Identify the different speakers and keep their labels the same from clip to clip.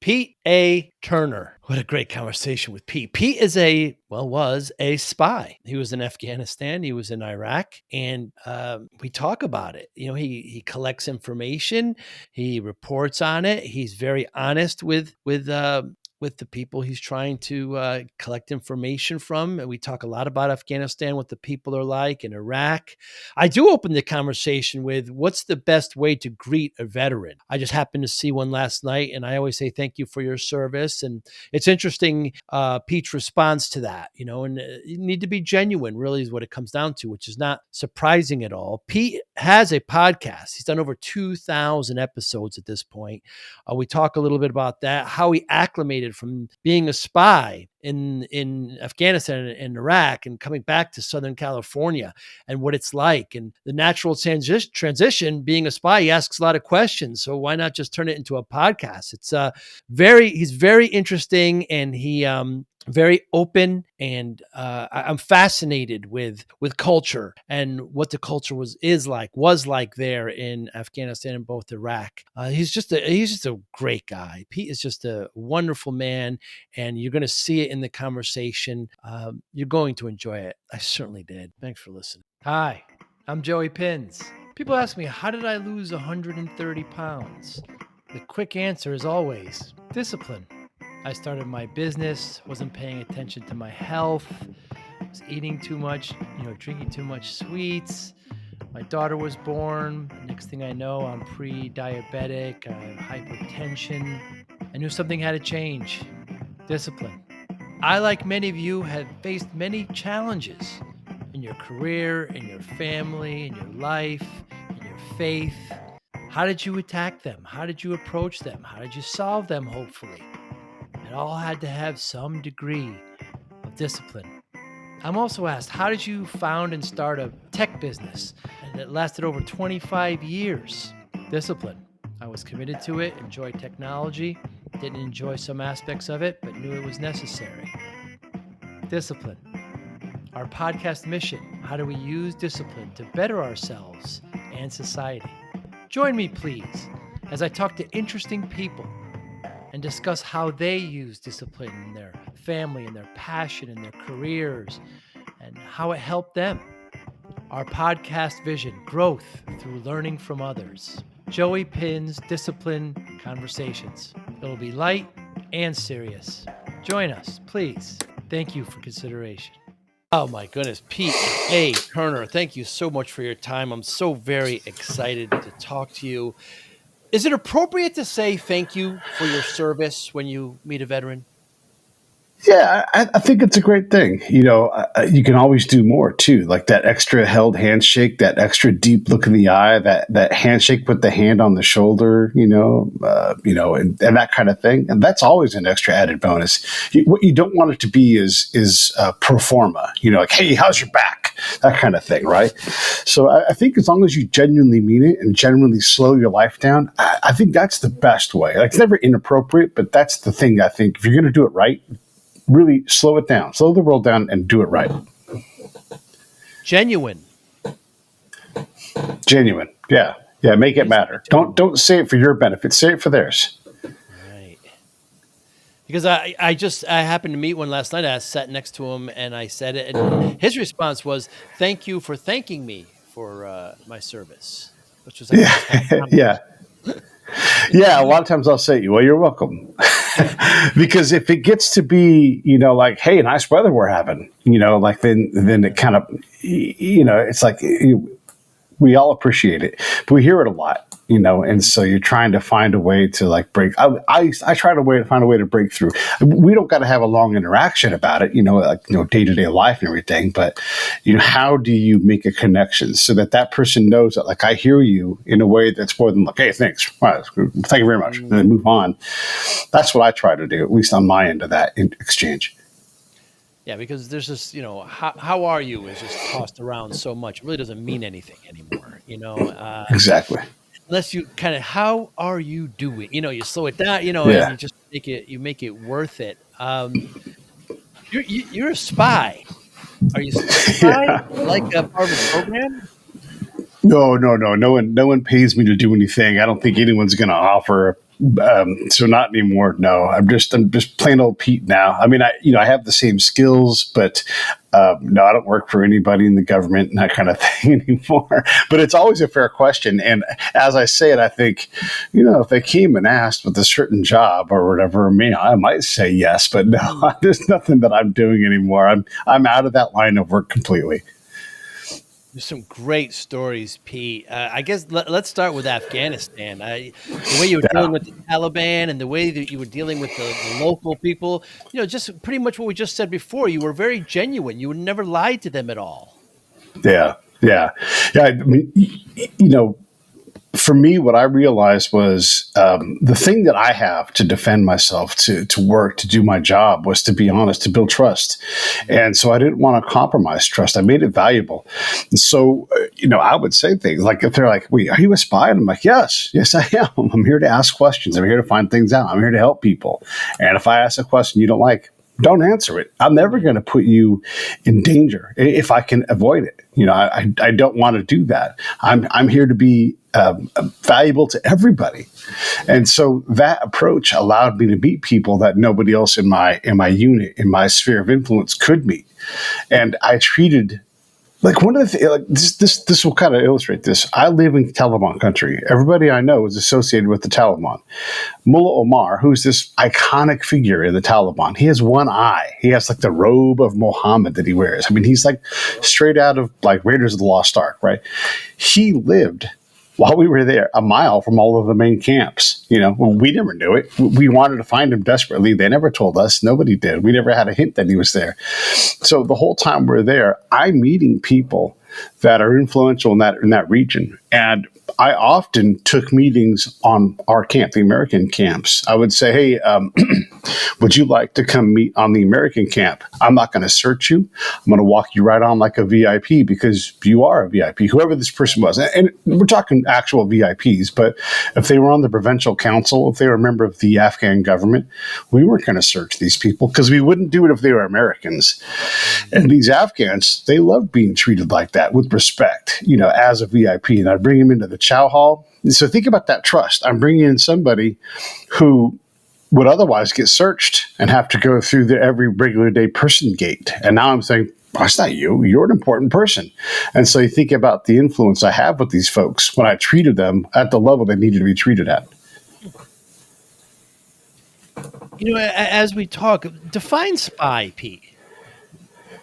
Speaker 1: Pete A. Turner. What a great conversation with Pete. Pete was a spy. He was in Afghanistan. He was in Iraq. And we talk about it. He collects information. He reports on it. He's very honest with the people he's trying to collect information from. And we talk a lot about Afghanistan, what the people are like in Iraq. I do open the conversation with what's the best way to greet a veteran. I just happened to see one last night, and I always say thank you for your service. And it's interesting, Pete's response to that, and you need to be genuine, really, is what it comes down to, which is not surprising at all. Pete has a podcast. He's done over 2,000 episodes at this point. We talk a little bit about that, how he acclimated from being a spy in Afghanistan and Iraq and coming back to Southern California and what it's like and the natural transition. Being a spy, he asks a lot of questions. So why not just turn it into a podcast? It's he's very interesting, and he very open, and I'm fascinated with culture and what the culture was like there in Afghanistan and both Iraq. He's just a great guy. Pete is just a wonderful man, and you're going to see it in the conversation. You're going to enjoy it. I certainly did. Thanks for listening. Hi, I'm Joey Pinz. People ask me, how did I lose 130 pounds? The quick answer is always discipline. I started my business, wasn't paying attention to my health, was eating too much, drinking too much sweets. My daughter was born. Next thing I know, I'm pre-diabetic, I have hypertension. I knew something had to change. Discipline. I, like many of you, have faced many challenges in your career, in your family, in your life, in your faith. How did you attack them? How did you approach them? How did you solve them, hopefully? It all had to have some degree of discipline. I'm also asked, how did you found and start a tech business? And it lasted over 25 years. Discipline. I was committed to it, enjoyed technology, didn't enjoy some aspects of it, but knew it was necessary. Discipline. Our podcast mission, how do we use discipline to better ourselves and society? Join me, please, as I talk to interesting people and discuss how they use discipline in their family and their passion and their careers and how it helped them. Our podcast vision, growth through learning from others. Joey Pinz Disciple Conversations. It'll be light and serious. Join us, please. Thank you for consideration. Oh my goodness, Pete A. Turner, thank you so much for your time. I'm so very excited to talk to you. Is it appropriate to say thank you for your service when you meet a veteran?
Speaker 2: Yeah, I think it's a great thing. You can always do more too, like that extra held handshake, that extra deep look in the eye, that handshake with the hand on the shoulder, and that kind of thing. And that's always an extra added bonus. What you don't want it to be is pro forma, like, hey, how's your back? That kind of thing, right? So I think as long as you genuinely mean it and genuinely slow your life down, I think that's the best way. Like, it's never inappropriate, but that's the thing. I think if you're going to do it right, really slow it down, slow the world down, and do it right.
Speaker 1: Genuine.
Speaker 2: Yeah. Make it matter. Don't say it for your benefit. Say it for theirs.
Speaker 1: Right. Because I happened to meet one last night. I sat next to him and I said it, and his response was, "Thank you for thanking me for my service," which was
Speaker 2: yeah. Yeah, a lot of times I'll say, well, you're welcome. Because if it gets to be, like, hey, nice weather we're having, then it kind of, it's like we all appreciate it, but we hear it a lot, and so you're trying to find a way to like break. I try to find a way to break through. We don't got to have a long interaction about it, day-to-day life and everything, but how do you make a connection so that person knows that, like, I hear you in a way that's more than like, hey, thanks, wow, thank you very much, and then move on. That's what I try to do, at least on my end of that exchange.
Speaker 1: Yeah, because there's this, how are you is just tossed around so much. It really doesn't mean anything anymore,
Speaker 2: Exactly.
Speaker 1: Unless you kind of, how are you doing? You slow it down, and you just make it worth it. You're a spy. Are you a spy? Like a part of a program?
Speaker 2: No. No one pays me to do anything. I don't think anyone's going to offer So not anymore. No, I'm just plain old Pete now. I mean, I have the same skills, but no, I don't work for anybody in the government and that kind of thing anymore. But it's always a fair question. And as I say it, I think, if they came and asked with a certain job or whatever, I might say yes, but no, there's nothing that I'm doing anymore. I'm out of that line of work completely.
Speaker 1: There's some great stories, Pete. I guess let's start with Afghanistan. The way you were dealing with the Taliban and the way that you were dealing with the local people, just pretty much what we just said before. You were very genuine. You never lied to them at all.
Speaker 2: Yeah. I mean, for me, what I realized was the thing that I have to defend myself, to work, to do my job, was to be honest, to build trust. And so I didn't want to compromise trust. I made it valuable. And so, I would say things like, if they're like, wait, are you a spy? And I'm like, yes, I am. I'm here to ask questions. I'm here to find things out. I'm here to help people. And if I ask a question you don't like, don't answer it. I'm never going to put you in danger if I can avoid it. I don't want to do that. I'm here to be valuable to everybody. And so that approach allowed me to meet people that nobody else in my unit, in my sphere of influence could meet. And I treated, like, one of the things, this will kind of illustrate this. I live in Taliban country. Everybody I know is associated with the Taliban. Mullah Omar, who's this iconic figure in the Taliban, he has one eye. He has like the robe of Muhammad that he wears. I mean, he's like straight out of like Raiders of the Lost Ark, right? He lived, while we were there, a mile from all of the main camps. We never knew it. We wanted to find him desperately. They never told us. Nobody did. We never had a hint that he was there. So the whole time we're there, I'm meeting people that are influential in that region. And I often took meetings on our camp, the American camps. I would say, hey, would you like to come meet on the American camp? I'm not going to search you. I'm going to walk you right on like a VIP, because you are a VIP, whoever this person was. And we're talking actual VIPs, but if they were on the Provincial Council, if they were a member of the Afghan government, we weren't going to search these people, because we wouldn't do it if they were Americans. And these Afghans, they love being treated like that, with respect, as a VIP. And I'd bring them into the chow hall. So think about that trust. I'm bringing in somebody who would otherwise get searched and have to go through the every regular day person gate. And now I'm saying, that's not you. You're an important person. And so you think about the influence I have with these folks when I treated them at the level they needed to be treated at.
Speaker 1: As we talk, define spy, Pete.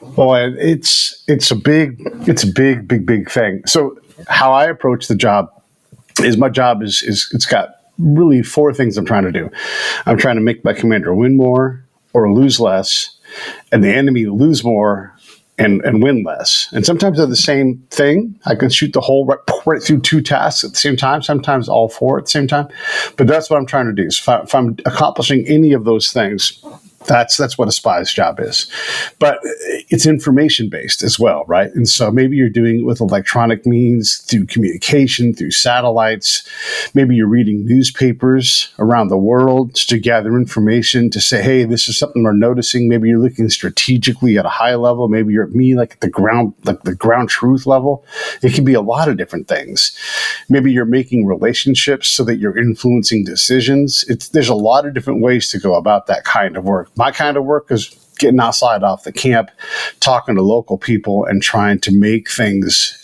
Speaker 2: Well, it's a big thing. So how I approach the job is, my job is it's got really four things I'm trying to do. I'm trying to make my commander win more or lose less, and the enemy lose more and win less. And sometimes they're the same thing. I can shoot the hole right through two tasks at the same time, sometimes all four at the same time. But that's what I'm trying to do. So if I'm accomplishing any of those things, that's what a spy's job is. But it's information based as well, right? And so maybe you're doing it with electronic means, through communication, through satellites. Maybe you're reading newspapers around the world to gather information, to say, hey, this is something we're noticing. Maybe you're looking strategically at a high level. Maybe you're at me, like at the ground truth level. It can be a lot of different things. Maybe you're making relationships so that you're influencing decisions. There's a lot of different ways to go about that kind of work. My kind of work is getting outside off the camp, talking to local people, and trying to make things,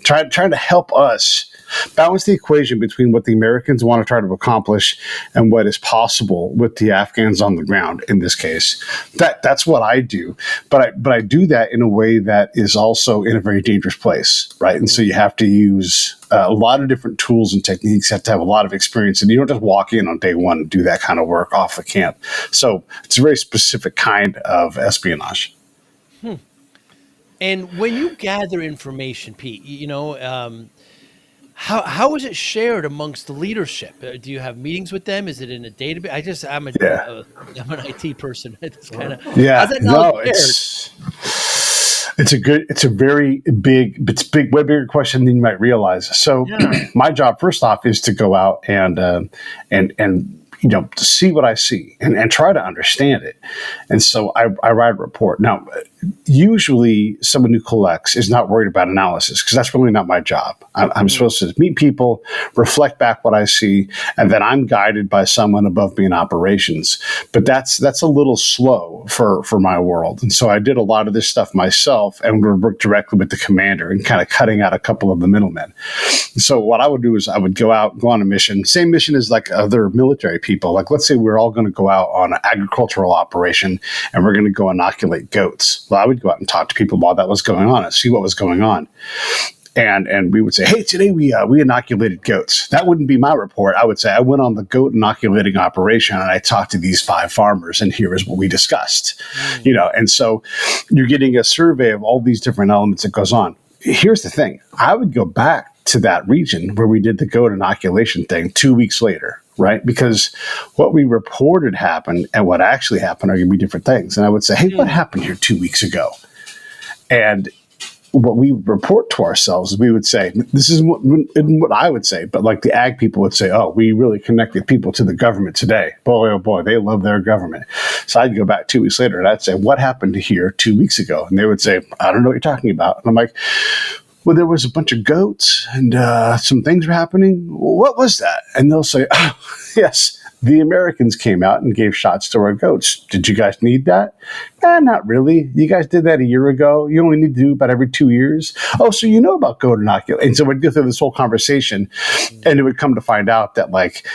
Speaker 2: trying to help us balance the equation between what the Americans want to try to accomplish and what is possible with the Afghans on the ground in this case. That's what I do. But I do that in a way that is also in a very dangerous place, right? And so you have to use a lot of different tools and techniques. You have to have a lot of experience, and you don't just walk in on day one and do that kind of work off the camp. So it's a very specific kind of espionage.
Speaker 1: And when you gather information, Pete, how is it shared amongst the leadership? Do you have meetings with them? Is it in a database? I'm an IT person. It's kind of
Speaker 2: It's a very big, way bigger question than you might realize. So my job, first off, is to go out and to see what I see and try to understand it. And so I write a report. Now, usually someone who collects is not worried about analysis because that's really not my job. I'm supposed to meet people, reflect back what I see, and then I'm guided by someone above me in operations. But that's a little slow for my world. And so I did a lot of this stuff myself and would work directly with the commander and kind of cutting out a couple of the middlemen. So what I would do is I would go on a mission, same mission as like other military people. Like, let's say we're all going to go out on an agricultural operation and we're going to go inoculate goats. Well, I would go out and talk to people while that was going on and see what was going on. And we would say, hey, today we inoculated goats. That wouldn't be my report. I would say I went on the goat inoculating operation and I talked to these 5 farmers and here is what we discussed. And so you're getting a survey of all these different elements that goes on. Here's the thing. I would go back to that region where we did the goat inoculation thing 2 weeks later, right? Because what we reported happened and what actually happened are going to be different things. And I would say, hey, what happened here 2 weeks ago? And what we report to ourselves is we would say, this is what I would say, but like the ag people would say, oh, we really connected people to the government today. Boy, oh boy, they love their government. So I'd go back 2 weeks later and I'd say, what happened here 2 weeks ago? And they would say, I don't know what you're talking about. And I'm like, well, there was a bunch of goats and some things were happening. What was that? And they'll say, oh, yes, the Americans came out and gave shots to our goats. Did you guys need that? Not really. You guys did that a year ago. You only need to do about every 2 years. Oh, so you know about goat inoculation. And so we'd go through this whole conversation and it would come to find out that like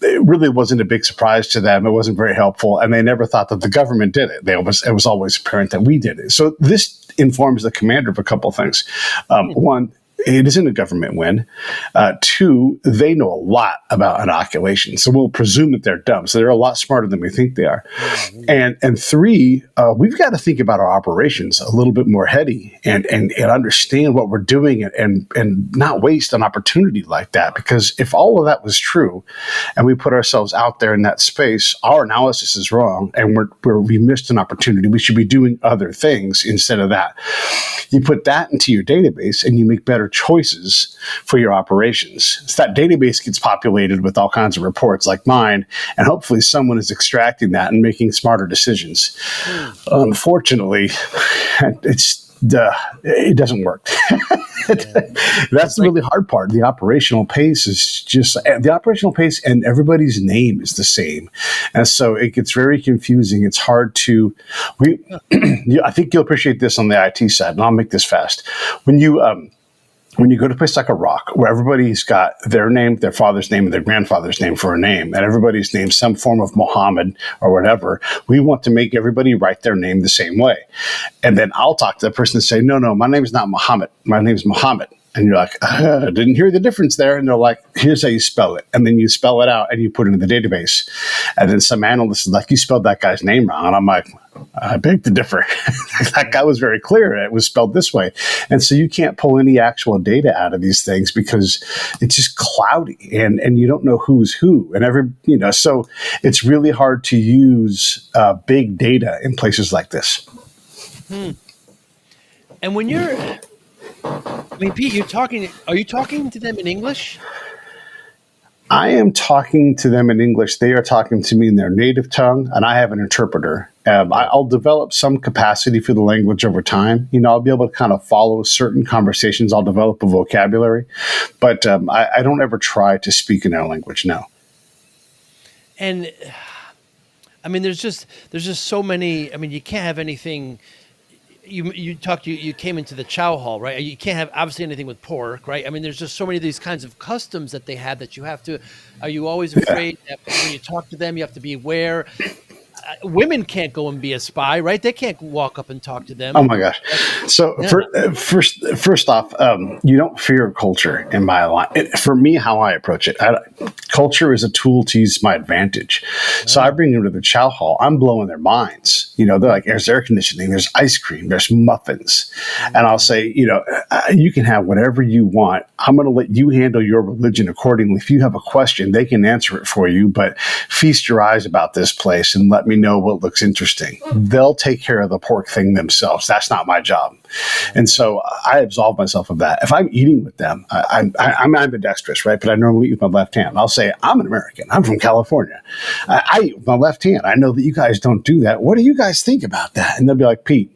Speaker 2: it really wasn't a big surprise to them. It wasn't very helpful. And they never thought that the government did it. It was always apparent that we did it. So this informs the commander of a couple of things. One, it isn't a government win. 2, they know a lot about inoculation. So we'll presume that they're dumb. So they're a lot smarter than we think they are. And 3, we've got to think about our operations a little bit more heady and understand what we're doing and not waste an opportunity like that. Because if all of that was true and we put ourselves out there in that space, our analysis is wrong and we missed an opportunity. We should be doing other things instead of that. You put that into your database and you make better choices for your operations. So that database gets populated with all kinds of reports like mine, and hopefully someone is extracting that and making smarter decisions. Unfortunately, it doesn't work. That's the really hard part. The operational pace is just the operational pace, and everybody's name is the same, and so it gets very confusing. It's hard to. I think you'll appreciate this on the IT side, and I'll make this fast. When you go to a place like Iraq, where everybody's got their name, their father's name, and their grandfather's name for a name, and everybody's named some form of Muhammad or whatever, we want to make everybody write their name the same way. And then I'll talk to the person and say, no, my name is not Muhammad. My name is Muhammad. And you're like, I didn't hear the difference there. And they're like, here's how you spell it. And then you spell it out and you put it in the database. And then some analyst is like, you spelled that guy's name wrong. And I'm like, I beg to differ. That guy was very clear. It was spelled this way. And so you can't pull any actual data out of these things because it's just cloudy and you don't know who's who. And so it's really hard to use big data in places like this.
Speaker 1: And when Pete, are you talking to them in English?
Speaker 2: I am talking to them in English. They are talking to me in their native tongue, and I have an interpreter. I'll develop some capacity for the language over time. I'll be able to kind of follow certain conversations. I'll develop a vocabulary, but I don't ever try to speak in their language, no.
Speaker 1: And, there's just so many. You can't have anything. You came into the chow hall, right? You can't have obviously anything with pork, right? There's just so many of these kinds of customs that they have that you have to. Are you always afraid that when you talk to them, you have to be aware? Women can't go and be a spy, right? They can't walk up and talk to them.
Speaker 2: Oh my gosh! So first off, you don't fear culture in my line. For me, how I approach it, culture is a tool to use my advantage. So I bring them to the chow hall. I'm blowing their minds. They're like, there's air conditioning, there's ice cream, there's muffins, and I'll say, you can have whatever you want. I'm going to let you handle your religion accordingly. If you have a question, they can answer it for you. But feast your eyes about this place and let me know what looks interesting. They'll take care of the pork thing themselves. That's not my job. And so I absolve myself of that. If I'm eating with them, I'm ambidextrous, right? But I normally eat with my left hand. I'll say, I'm an American. I'm from California. I eat with my left hand. I know that you guys don't do that. What do you guys think about that? And they'll be like, Pete,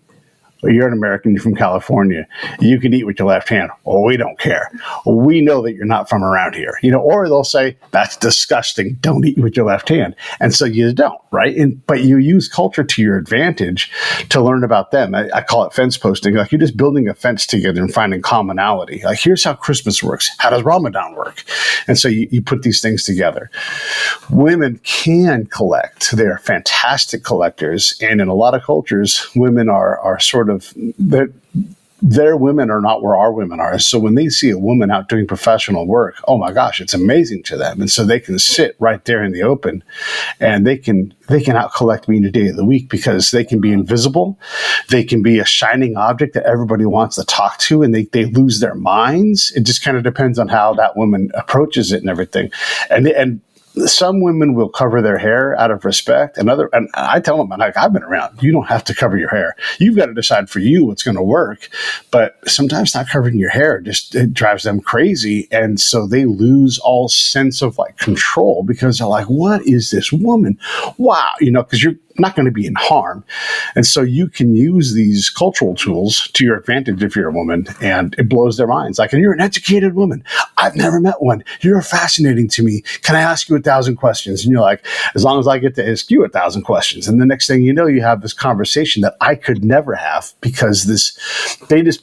Speaker 2: well, you're an American, you're from California. You can eat with your left hand. Well, we don't care. We know that you're not from around here. Or they'll say, that's disgusting. Don't eat with your left hand. And so you don't, right? But you use culture to your advantage to learn about them. I call it fence posting. Like, you're just building a fence together and finding commonality. Like, here's how Christmas works. How does Ramadan work? And so you put these things together. Women can collect. They're fantastic collectors. And in a lot of cultures, women are sort of, their women are not where our women are. So when they see a woman out doing professional work, oh my gosh, it's amazing to them. And so they can sit right there in the open, and they can out collect me any day of the week, because they can be invisible. They can be a shining object that everybody wants to talk to, and they lose their minds. It just kind of depends on how that woman approaches it and everything. And some women will cover their hair out of respect, and I tell them, like, I've been around. You don't have to cover your hair. You've got to decide for you what's going to work. But sometimes not covering your hair it drives them crazy, and so they lose all sense of like control, because they're like, "What is this woman? Wow!" Because you're not going to be in harm, and so you can use these cultural tools to your advantage if you're a woman, and it blows their minds. Like, and you're an educated woman. I've never met one. You're fascinating to me. Can I ask you 1,000 questions? And you're like, as long as I get to ask you 1,000 questions. And the next thing you know, you have this conversation that I could never have, because they just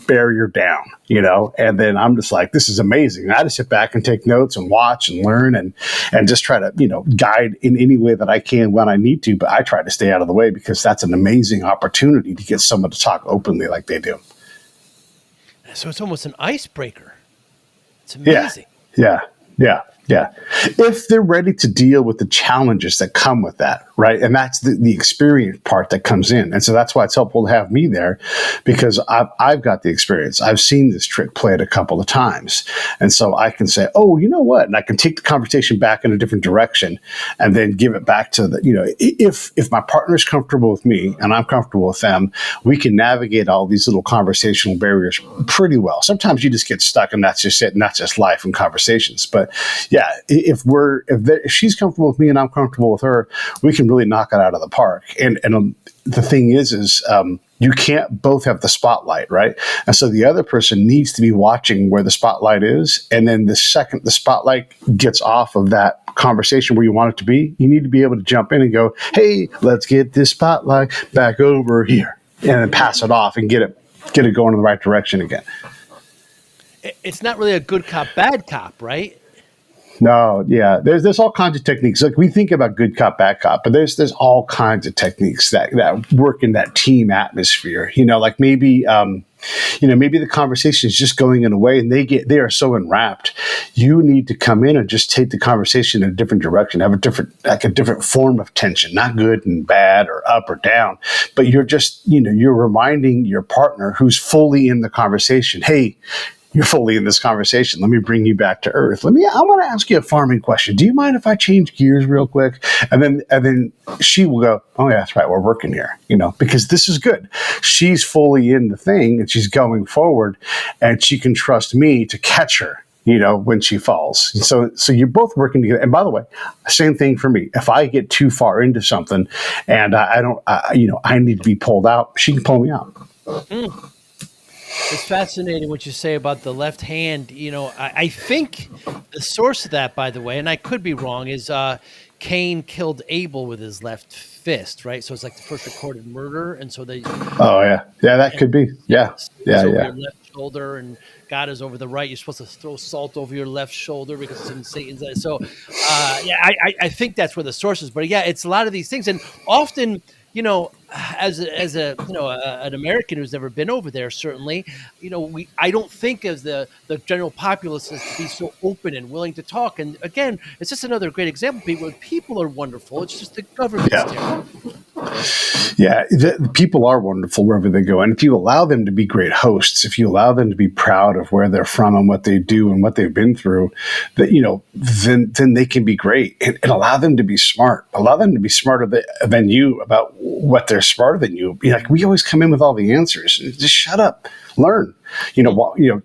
Speaker 2: barrier down, and then I'm just like, this is amazing. And I just sit back and take notes and watch and learn and just try to, guide in any way that I can when I need to. But I try to stay out of the way, because that's an amazing opportunity to get someone to talk openly like they do.
Speaker 1: So it's almost an icebreaker. It's amazing.
Speaker 2: Yeah. If they're ready to deal with the challenges that come with that, right? And that's the experience part that comes in. And so that's why it's helpful to have me there, because I've got the experience. I've seen this trick played a couple of times. And so I can say, oh, you know what? And I can take the conversation back in a different direction, and then give it back to if my partner's comfortable with me and I'm comfortable with them, we can navigate all these little conversational barriers pretty well. Sometimes you just get stuck, and that's just it. And that's just life and conversations. But yeah, if she's comfortable with me and I'm comfortable with her, we can really knock it out of the park. And the thing is you can't both have the spotlight, right? And so the other person needs to be watching where the spotlight is. And then the second the spotlight gets off of that conversation where you want it to be, you need to be able to jump in and go, hey, let's get this spotlight back over here, and then pass it off and get it going in the right direction again.
Speaker 1: It's not really a good cop, bad cop, right?
Speaker 2: No, yeah. There's all kinds of techniques. Like, we think about good cop, bad cop, but there's all kinds of techniques that work in that team atmosphere. Like maybe maybe the conversation is just going in a way, and they are so enwrapped. You need to come in and just take the conversation in a different direction, have a different form of tension, not good and bad or up or down, but you're just, you're reminding your partner who's fully in the conversation, hey, you're fully in this conversation. Let me bring you back to earth. I want to ask you a farming question. Do you mind if I change gears real quick? And then she will go, oh yeah, that's right. We're working here, because this is good. She's fully in the thing, and she's going forward, and she can trust me to catch her, when she falls. So you're both working together. And by the way, same thing for me. If I get too far into something and I need to be pulled out, she can pull me out.
Speaker 1: Mm. It's fascinating what you say about the left hand. I think the source of that, by the way, and I could be wrong, is Cain killed Abel with his left fist, right? So it's like the first recorded murder, and so they. Oh
Speaker 2: yeah, that could be. Yeah.
Speaker 1: Over your left shoulder, and God is over the right. You're supposed to throw salt over your left shoulder because it's in Satan's. So I think that's where the source is. But yeah, it's a lot of these things, and often. As an American who's never been over there, certainly, I don't think of the general populace as to be so open and willing to talk. And again, it's just another great example. People are wonderful. It's just the government's terrible.
Speaker 2: Yeah, the people are wonderful wherever they go. And if you allow them to be great hosts, if you allow them to be proud of where they're from and what they do and what they've been through, that, then they can be great. And allow them to be smart. Allow them to be smarter than you about what they're smarter than you. Like, we always come in with all the answers. Just shut up. Learn.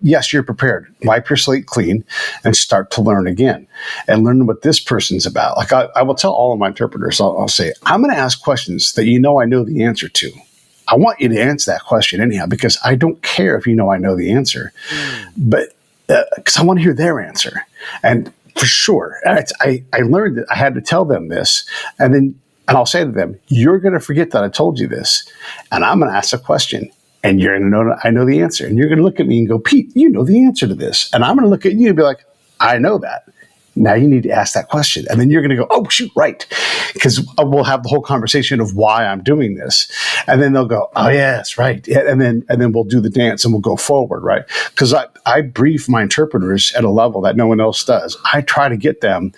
Speaker 2: Yes, you're prepared. Wipe your slate clean and start to learn again and learn what this person's about. Like, I will tell all of my interpreters, I'll say, I'm going to ask questions that I know the answer to. I want you to answer that question anyhow, because I don't care if I know the answer, but because I want to hear their answer. And for sure, I learned that I had to tell them this, and I'll say to them, you're going to forget that I told you this, and I'm going to ask a question. And you're going to know I know the answer. And you're going to look at me and go, Pete, you know the answer to this. And I'm going to look at you and be like, I know that. Now you need to ask that question. And then you're going to go, oh, shoot, right. Because we'll have the whole conversation of why I'm doing this. And then they'll go, oh, yes, right. And then we'll do the dance and we'll go forward, right? Because I brief my interpreters at a level that no one else does. I try to get them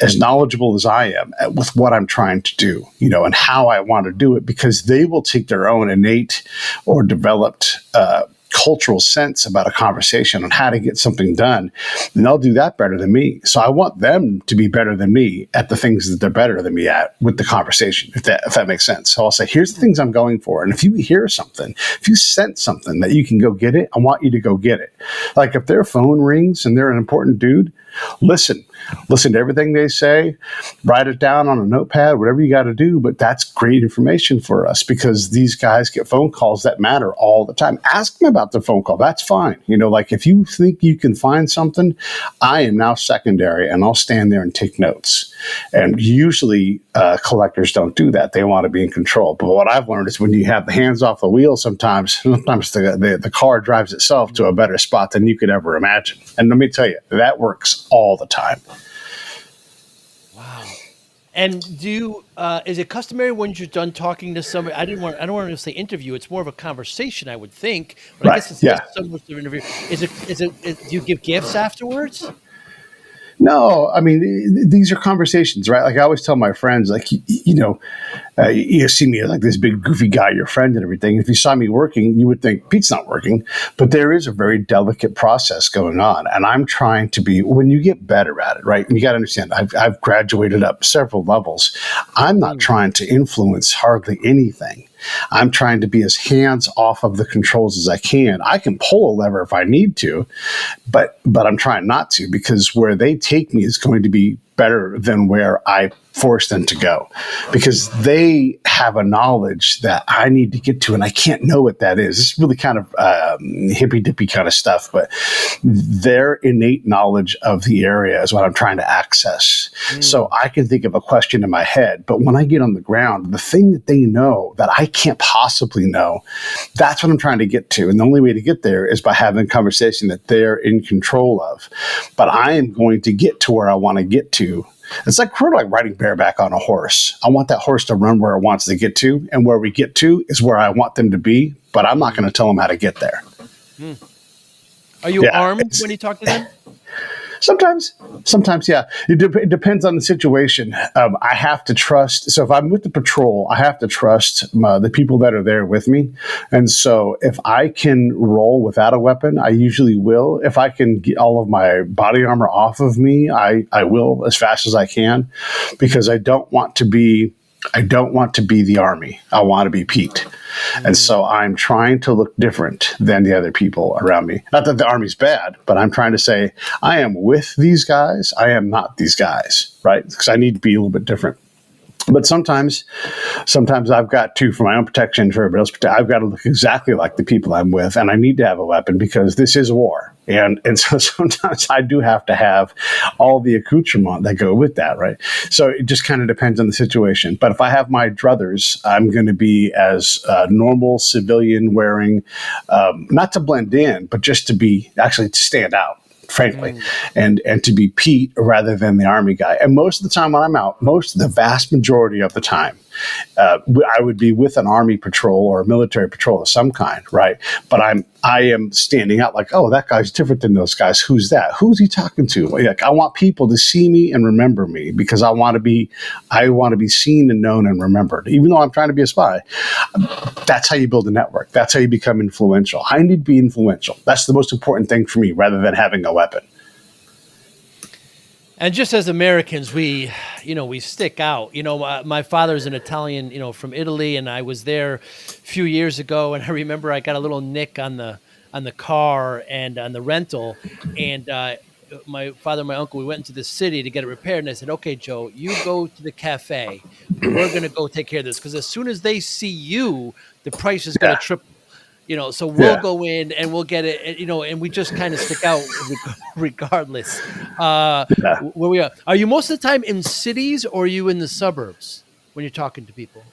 Speaker 2: as knowledgeable as I am with what I'm trying to do, and how I want to do it, because they will take their own innate or developed cultural sense about a conversation on how to get something done, and they'll do that better than me. So I want them to be better than me at the things that they're better than me at with the conversation, if that makes sense. So I'll say, here's the things I'm going for. And if you hear something, if you sense something that you can go get it, I want you to go get it. Like, if their phone rings and they're an important dude, listen to everything they say, write it down on a notepad, whatever you got to do. But that's great information for us, because these guys get phone calls that matter all the time. Ask them about their phone call. That's fine. Like, if you think you can find something, I am now secondary, and I'll stand there and take notes. And usually collectors don't do that. They want to be in control. But what I've learned is when you have the hands off the wheel, sometimes the car drives itself to a better spot than you could ever imagine. And let me tell you, that works all the time.
Speaker 1: Wow. And is it customary when you're done talking to somebody? I don't want to say interview. It's more of a conversation, I would think. But
Speaker 2: right.
Speaker 1: I guess it's just so much of an interview. Do you give gifts afterwards?
Speaker 2: No, I mean, these are conversations, right? Like, I always tell my friends, like, you see me like this big goofy guy, your friend and everything. If you saw me working, you would think Pete's not working, but there is a very delicate process going on. And I'm trying to be, when you get better at it, right? And you got to understand, I've graduated up several levels. I'm not trying to influence hardly anything. I'm trying to be as hands off of the controls as I can. I can pull a lever if I need to, but I'm trying not to, because where they take me is going to be better than where I force them to go, because they have a knowledge that I need to get to, and I can't know what that is. It's really kind of hippy dippy kind of stuff, but their innate knowledge of the area is what I'm trying to access. So I can think of a question in my head, but when I get on the ground, the thing that they know that I can't possibly know, that's what I'm trying to get to. And the only way to get there is by having a conversation that they're in control of. But I am going to get to where I want to get to. It's like riding bareback on a horse. I want that horse to run where it wants to get to, and where we get to is where I want them to be, but I'm not going to tell them how to get there.
Speaker 1: Are you armed when you talk to them?
Speaker 2: Sometimes, yeah. It depends on the situation. I have to trust. So if I'm with the patrol, I have to trust the people that are there with me. And so if I can roll without a weapon, I usually will. If I can get all of my body armor off of me, I will as fast as I can, because I don't want to be the Army. I want to be Pete. And so I'm trying to look different than the other people around me. Not that the Army's bad, but I'm trying to say I am with these guys. I am not these guys, right? Because I need to be a little bit different. But sometimes I've got to, for my own protection, for everybody else's protection, I've got to look exactly like the people I'm with, and I need to have a weapon because this is war. And so sometimes I do have to have all the accoutrement that go with that, right? So it just kind of depends on the situation. But if I have my druthers, I'm going to be as normal civilian wearing, not to blend in, but just to be actually to stand out, frankly, and to be Pete rather than the Army guy. And most of the time when I'm out, the vast majority of the time, I would be with an army patrol or a military patrol of some kind, right? But I am standing out like, oh, that guy's different than those guys. Who's that? Who's he talking to? Like, I want people to see me and remember me because I want to be seen and known and remembered. Even though I'm trying to be a spy, that's how you build a network. That's how you become influential. I need to be influential. That's the most important thing for me, rather than having a weapon.
Speaker 1: And just as Americans, we stick out. My father's an Italian, from Italy, and I was there a few years ago, and I remember I got a little nick on the car and on the rental, and my father and my uncle, we went into the city to get it repaired, and I said, "Okay, Joe, you go to the cafe. We're going to go take care of this, because as soon as they see you, the price is going to triple." So we'll go in and we'll get it, and we just kind of stick out regardless where we are. Are you most of the time in cities, or are you in the suburbs when you're talking to people?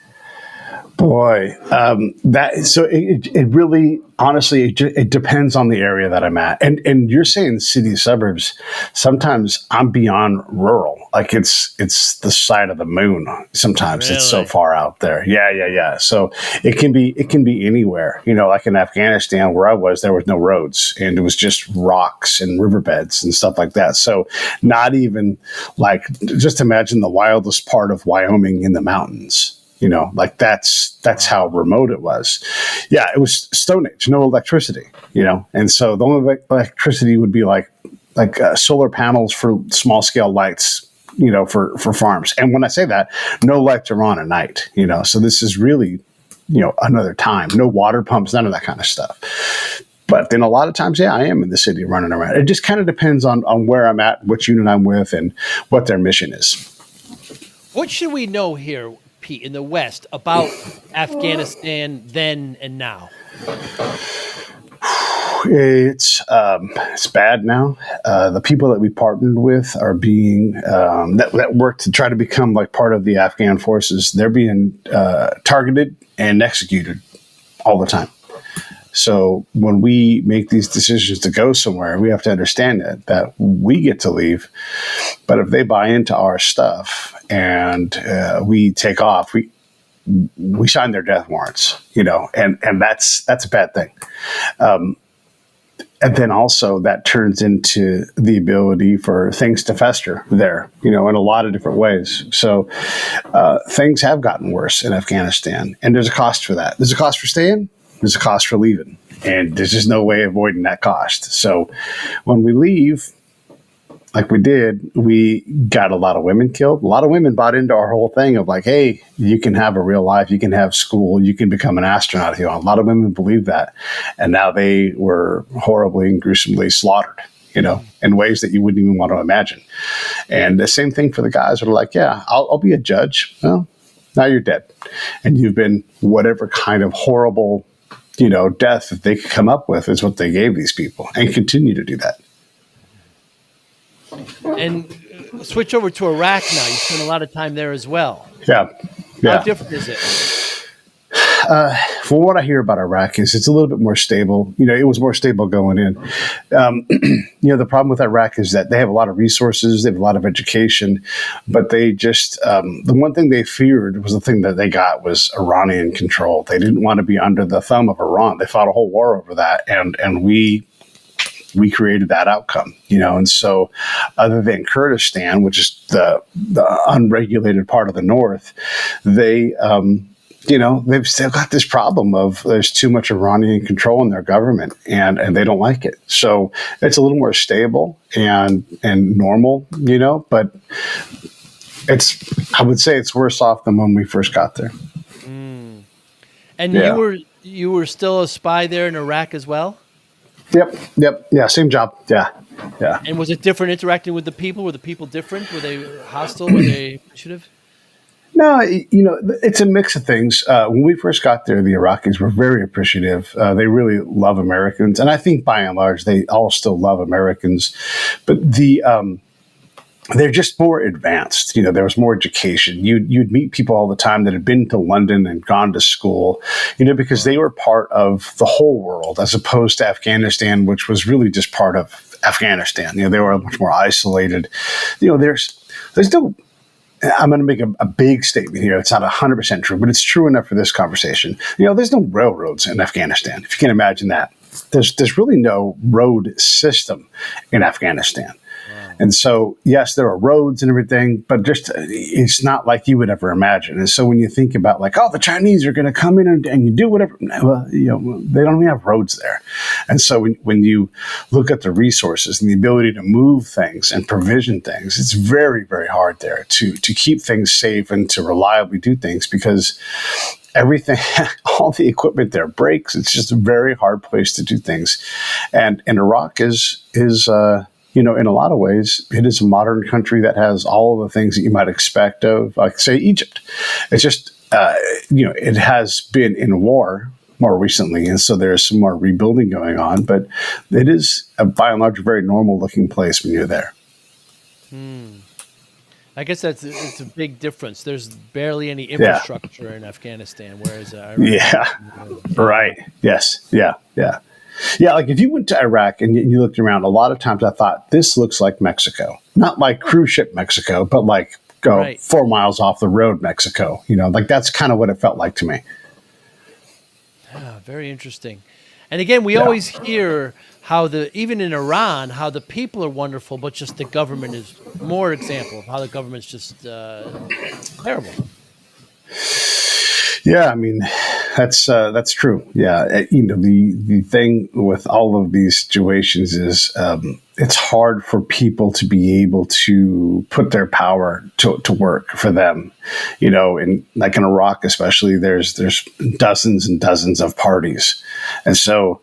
Speaker 2: Boy, it really, honestly, it depends on the area that I'm at. And you're saying city suburbs. Sometimes I'm beyond rural. Like it's the side of the moon. Sometimes It's so far out there. Yeah. So it can be anywhere. Like in Afghanistan where I was, there was no roads, and it was just rocks and riverbeds and stuff like that. So not even like, just imagine the wildest part of Wyoming in the mountains. Like that's how remote it was. Yeah, it was Stone Age, no electricity, and so the only electricity would be like solar panels for small scale lights, for farms. And when I say that, no lights are on at night, so this is really, another time, no water pumps, none of that kind of stuff. But then a lot of times, I am in the city running around. It just kind of depends on where I'm at, which unit I'm with, and what their mission is.
Speaker 1: What should we know here, Pete, in the West about Afghanistan then and now?
Speaker 2: It's bad now. The people that we partnered with are being that work to try to become like part of the Afghan forces. They're being targeted and executed all the time. So when we make these decisions to go somewhere, we have to understand that we get to leave. But if they buy into our stuff and we take off, we sign their death warrants, and that's a bad thing. And then also that turns into the ability for things to fester there, in a lot of different ways. So things have gotten worse in Afghanistan, and there's a cost for that. There's a cost for staying. There's a cost for leaving, and there's just no way of avoiding that cost. So when we leave, like we did, we got a lot of women killed. A lot of women bought into our whole thing of like, hey, you can have a real life, you can have school, you can become an astronaut. A lot of women believed that. And now they were horribly and gruesomely slaughtered, in ways that you wouldn't even want to imagine. And the same thing for the guys that are like, yeah, I'll be a judge. Well, now you're dead. And you've been whatever kind of horrible death that they could come up with is what they gave these people, and continue to do that.
Speaker 1: And switch over to Iraq now. You spent a lot of time there as well.
Speaker 2: Yeah.
Speaker 1: How different is it?
Speaker 2: From what I hear about Iraq is it's a little bit more stable. It was more stable going in. The problem with Iraq is that they have a lot of resources, they have a lot of education, but they just, the one thing they feared was the thing that they got was Iranian control. They didn't want to be under the thumb of Iran. They fought a whole war over that. And we created that outcome, and so other than Kurdistan, which is the unregulated part of the north, they've still got this problem of there's too much Iranian control in their government, and they don't like it. So it's a little more stable and normal, but I would say it's worse off than when we first got there.
Speaker 1: And you were still a spy there in Iraq as well?
Speaker 2: Yep. Yeah, same job. Yeah.
Speaker 1: And was it different interacting with the people? Were the people different? Were they hostile? Were they appreciative?
Speaker 2: No, it's a mix of things. When we first got there, the Iraqis were very appreciative. They really love Americans. And I think by and large, they all still love Americans. But they're just more advanced. There was more education. You'd meet people all the time that had been to London and gone to school, because they were part of the whole world as opposed to Afghanistan, which was really just part of Afghanistan. They were much more isolated. There's no I'm going to make a big statement here. It's not 100% true, but it's true enough for this conversation. There's no railroads in Afghanistan, if you can imagine that. There's really no road system in Afghanistan. And so, yes, there are roads and everything, but just it's not like you would ever imagine. And so when you think about like, oh, the Chinese are going to come in and you do whatever, well, they don't even have roads there. And so when you look at the resources and the ability to move things and provision things, it's very, very hard there to keep things safe and to reliably do things because everything, all the equipment there breaks. It's just a very hard place to do things. And Iraq is in a lot of ways, it is a modern country that has all of the things that you might expect of, like, say, Egypt. It's just, it has been in war more recently, and so there's some more rebuilding going on, but it is, by and large, a very normal-looking place when you're there.
Speaker 1: I guess it's a big difference. There's barely any infrastructure in Afghanistan, whereas
Speaker 2: right. Yes. Yeah. Yeah, like if you went to Iraq and you looked around, a lot of times I thought, this looks like Mexico. Not like cruise ship Mexico, but like 4 miles off the road Mexico. Like that's kind of what it felt like to me.
Speaker 1: Very interesting. And again, we always hear how even in Iran, how the people are wonderful, but just the government is more example of how the government's just terrible.
Speaker 2: Yeah, I mean, that's true. Yeah, the thing with all of these situations is it's hard for people to be able to put their power to work for them. And like in Iraq, especially, there's dozens and dozens of parties, and so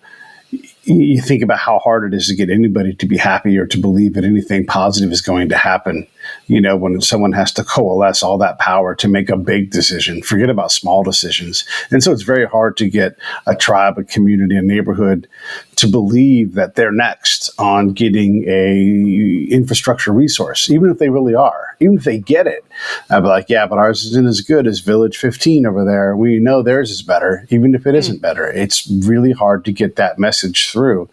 Speaker 2: you think about how hard it is to get anybody to be happy or to believe that anything positive is going to happen. When someone has to coalesce all that power to make a big decision, forget about small decisions. And so it's very hard to get a tribe, a community, a neighborhood to believe that they're next on getting a infrastructure resource, even if they really are, even if they get it. I'd be like, yeah, but ours isn't as good as Village 15 over there. We know theirs is better, even if it isn't better. It's really hard to get that message through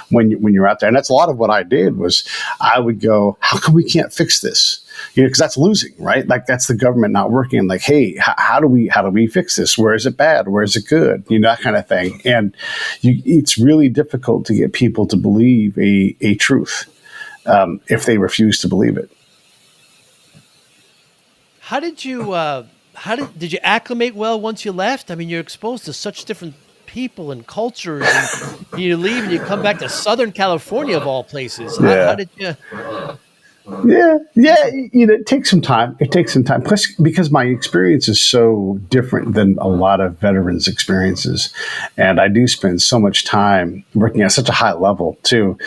Speaker 2: when you're out there. And that's a lot of what I did was I would go, how come we can't fix this? Because that's losing, right? Like that's the government not working. Like, hey, how do we fix this? Where is it bad? Where is it good? That kind of thing. And it's really difficult to get people to believe a truth if they refuse to believe it.
Speaker 1: How did you acclimate well once you left? I mean, you're exposed to such different people and cultures, and you leave and you come back to Southern California of all places. How did you?
Speaker 2: Yeah. It takes some time. Plus, because my experience is so different than a lot of veterans' experiences, and I do spend so much time working at such a high level too.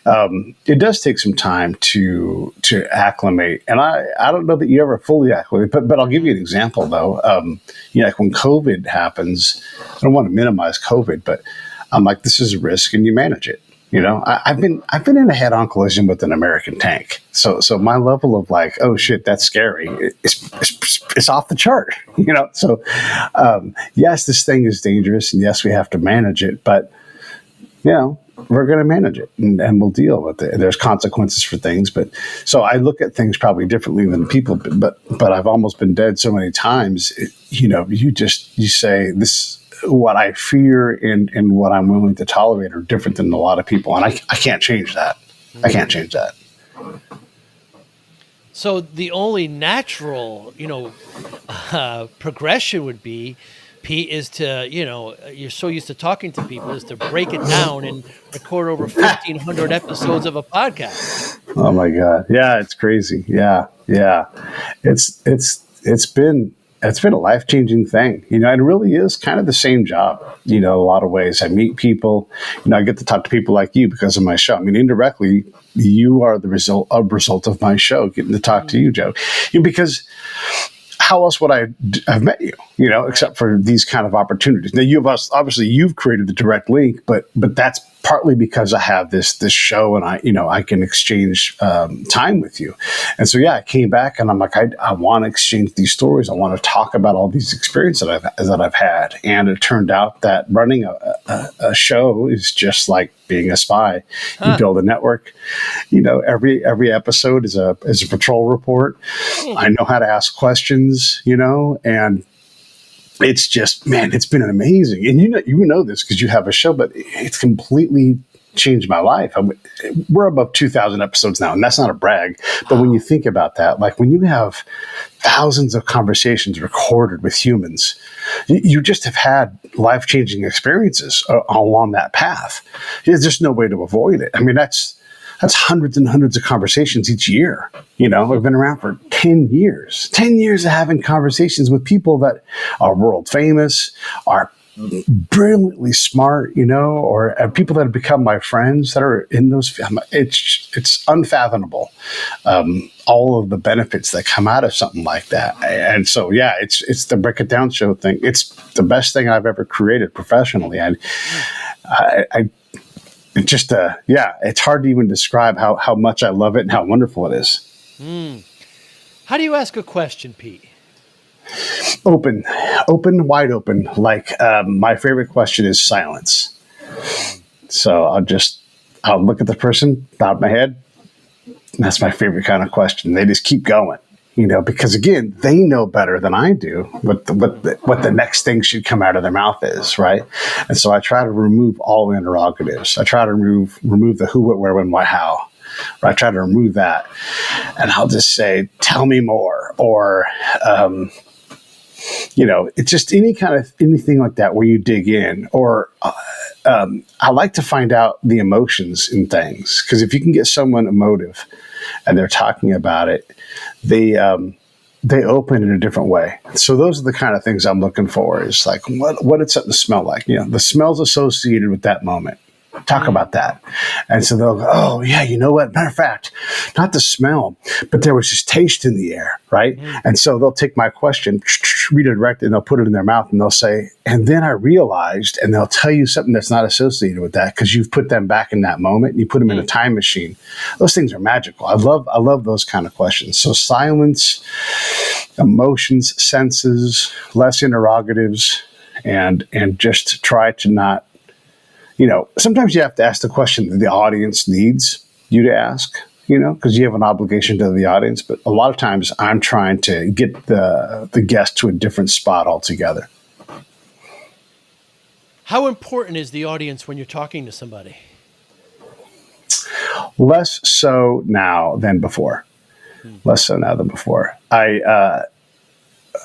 Speaker 2: It does take some time to acclimate, and I don't know that you ever fully acclimate. But I'll give you an example though. Like when COVID happens, I don't want to minimize COVID, but I'm like, this is a risk, and you manage it. I've been in a head-on collision with an American tank, so my level of like, oh shit, that's scary. It's off the chart. So yes, this thing is dangerous, and yes, we have to manage it, but we're going to manage it, and we'll deal with it. There's consequences for things, but so I look at things probably differently than people. But I've almost been dead so many times. You say this. What I fear and what I'm willing to tolerate are different than a lot of people. And I can't change that. I can't change that.
Speaker 1: So the only natural, progression would be, Pete, is to, you're so used to talking to people, is to break it down and record over 1,500 episodes of a podcast.
Speaker 2: Oh my God. Yeah, it's crazy. Yeah. It's been a life-changing thing. It really is kind of the same job, a lot of ways. I meet people, I get to talk to people like you because of my show. I mean, indirectly, you are the result of my show, getting to talk to you, Joe. Because how else would I have met you, except for these kind of opportunities? Now, obviously you've created the direct link, but that's partly because I have this show and I can exchange time with you. And so, yeah, I came back and I'm like, I want to exchange these stories. I want to talk about all these experiences that I've had. And it turned out that running a show is just like being a spy. You build a network. Every episode is a patrol report. I know how to ask questions, and it's just, man, it's been amazing. And you know this because you have a show, but it's completely changed my life. We're above 2,000 episodes now, and that's not a brag. But when you think about that, like when you have thousands of conversations recorded with humans, you just have had life-changing experiences along that path. There's just no way to avoid it. I mean, that's hundreds and hundreds of conversations each year. We've been around for 10 years. 10 years of having conversations with people that are world famous, are brilliantly smart, or people that have become my friends that are in those. It's unfathomable. All of the benefits that come out of something like that. And so, yeah, it's the Break It Down show thing. It's the best thing I've ever created professionally. It just, it's hard to even describe how much I love it and how wonderful it is.
Speaker 1: How do you ask a question, Pete?
Speaker 2: Open, wide open. Like my favorite question is silence. So I'll look at the person, nod my head. That's my favorite kind of question. They just keep going. Because again, they know better than I do what the next thing should come out of their mouth is, right? And so I try to remove all interrogatives. I try to remove the who, what, where, when, why, how. I try to remove that, and I'll just say, "Tell me more," or it's just anything like that where you dig in. Or I like to find out the emotions in things, because if you can get someone emotive and they're talking about it, they open in a different way. So those are the kind of things I'm looking for, is like, what did something smell like? The smells associated with that moment. Talk about that. And so they'll go, oh, yeah, you know what? Matter of fact, not the smell, but there was just taste in the air, right? And so they'll take my question, redirect it, and they'll put it in their mouth, and they'll say, and then I realized, and they'll tell you something that's not associated with that, because you've put them back in that moment, and you put them in a time machine. Those things are magical. I love those kind of questions. So silence, emotions, senses, less interrogatives, and just try to not, sometimes you have to ask the question that the audience needs you to ask, because you have an obligation to the audience. But a lot of times I'm trying to get the guest to a different spot altogether.
Speaker 1: How important is the audience when you're talking to somebody?
Speaker 2: Less so now than before.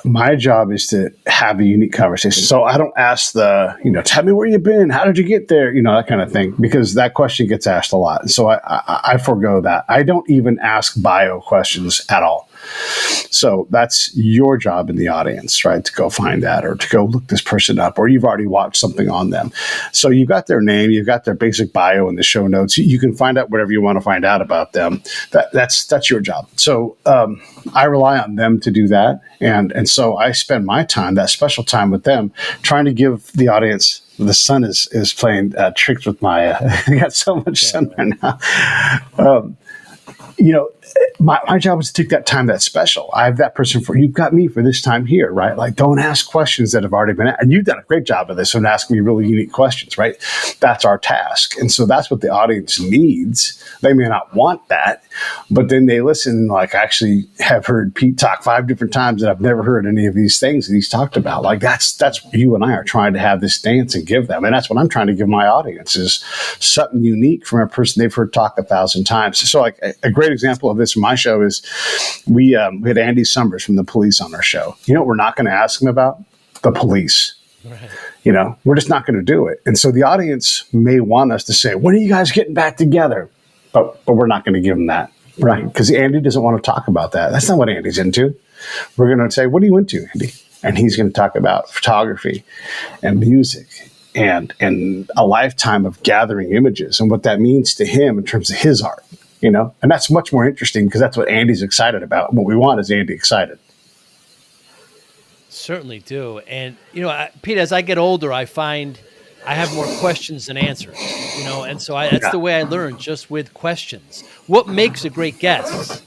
Speaker 2: My job is to have a unique conversation. So I don't ask tell me where you've been, how did you get there, that kind of thing, because that question gets asked a lot. And so I forego that. I don't even ask bio questions at all. So that's your job in the audience, right? To go find that, or to go look this person up, or you've already watched something on them. So you've got their name, you've got their basic bio in the show notes. You can find out whatever you want to find out about them. That's your job. So I rely on them to do that. And so I spend my time, that special time with them, trying to give the audience. The sun is playing tricks with my, I got so much sun right now. My job is to take that time that's special. I have that person you've got me for this time here, right? Like, don't ask questions that have already been asked. And you've done a great job of this and asking me really unique questions, right? That's our task. And so that's what the audience needs. They may not want that, but then they listen, like, I actually have heard Pete talk 5 different times and I've never heard any of these things that he's talked about. Like, that's what you and I are trying to have this dance and give them. And that's what I'm trying to give my audience, is something unique from a person they've heard talk 1,000 times. So like a great example of this from my show is we had Andy Summers from the Police on our show. You know what we're not going to ask him about? The police. Right. We're just not going to do it. And so the audience may want us to say, when are you guys getting back together? But we're not going to give them that. Right. Because Andy doesn't want to talk about that. That's not what Andy's into. We're going to say, what are you into, Andy? And he's going to talk about photography and music and a lifetime of gathering images and what that means to him in terms of his art. And that's much more interesting because that's what Andy's excited about. What we want is Andy excited.
Speaker 1: Certainly do. And, Pete, as I get older, I find I have more questions than answers, and so that's
Speaker 2: Yeah.
Speaker 1: the way I learn, just with questions. What makes a great guest?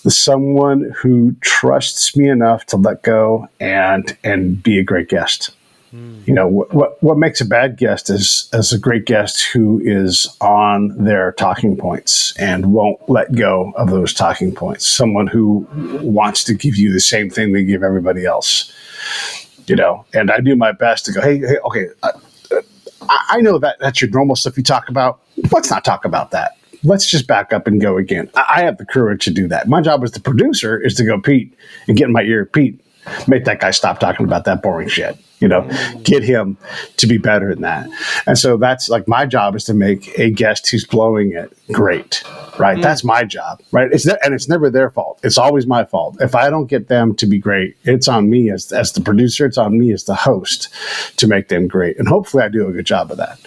Speaker 2: Someone who trusts me enough to let go and be a great guest. What makes a bad guest is as a great guest who is on their talking points and won't let go of those talking points. Someone who wants to give you the same thing they give everybody else. And I do my best to go, hey, okay, I know that's your normal stuff you talk about. Let's not talk about that. Let's just back up and go again. I have the courage to do that. My job as the producer is to go, Pete, and get in my ear, Pete, make that guy stop talking about that boring shit. Get him to be better than that. And so that's like my job is to make a guest who's blowing it great, right? That's my job, right? It's never their fault. It's always my fault. If I don't get them to be great, it's on me as the producer. It's on me as the host to make them great. And hopefully I do a good job of that.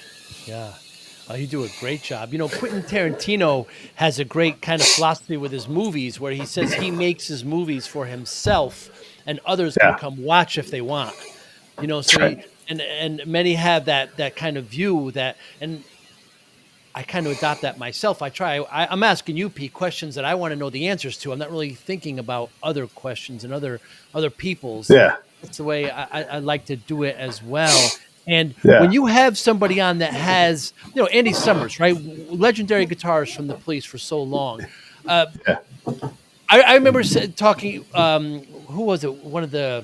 Speaker 1: Yeah. You do a great job. Quentin Tarantino has a great kind of philosophy with his movies where he says he makes his movies for himself and others can come watch if they want. So
Speaker 2: right.
Speaker 1: and many have that kind of view and I kind of adopt that myself. I'm asking you, Pete, questions that I want to know the answers to. I'm not really thinking about other questions and other people's.
Speaker 2: Yeah.
Speaker 1: That's the way I like to do it as well. And when you have somebody on that has, Andy Summers, right? Legendary guitarist from the Police for so long. I remember talking, who was it? One of the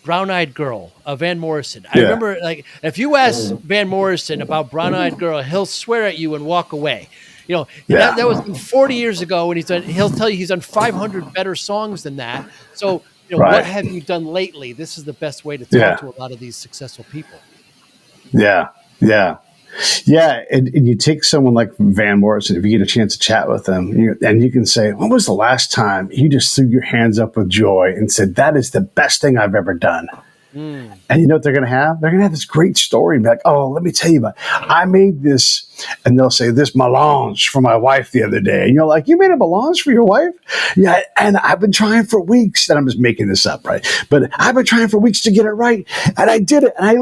Speaker 1: Brown-Eyed Girl, Van Morrison. I remember, if you ask Van Morrison about Brown-Eyed Girl, he'll swear at you and walk away. That was 40 years ago, and he'll tell you he's done 500 better songs than that. So, what have you done lately? This is the best way to talk to a lot of these successful people.
Speaker 2: Yeah. And you take someone like Van Morrison, if you get a chance to chat with them, and you can say, when was the last time you just threw your hands up with joy and said, that is the best thing I've ever done? And you know what they're going to have? They're going to have this great story. Be like, oh, let me tell you about it. I made this, and they'll say, this melange for my wife the other day. And you're like, you made a melange for your wife? Yeah, and I've been trying for weeks. And I'm just making this up, right? But I've been trying for weeks to get it right. And I did it. And I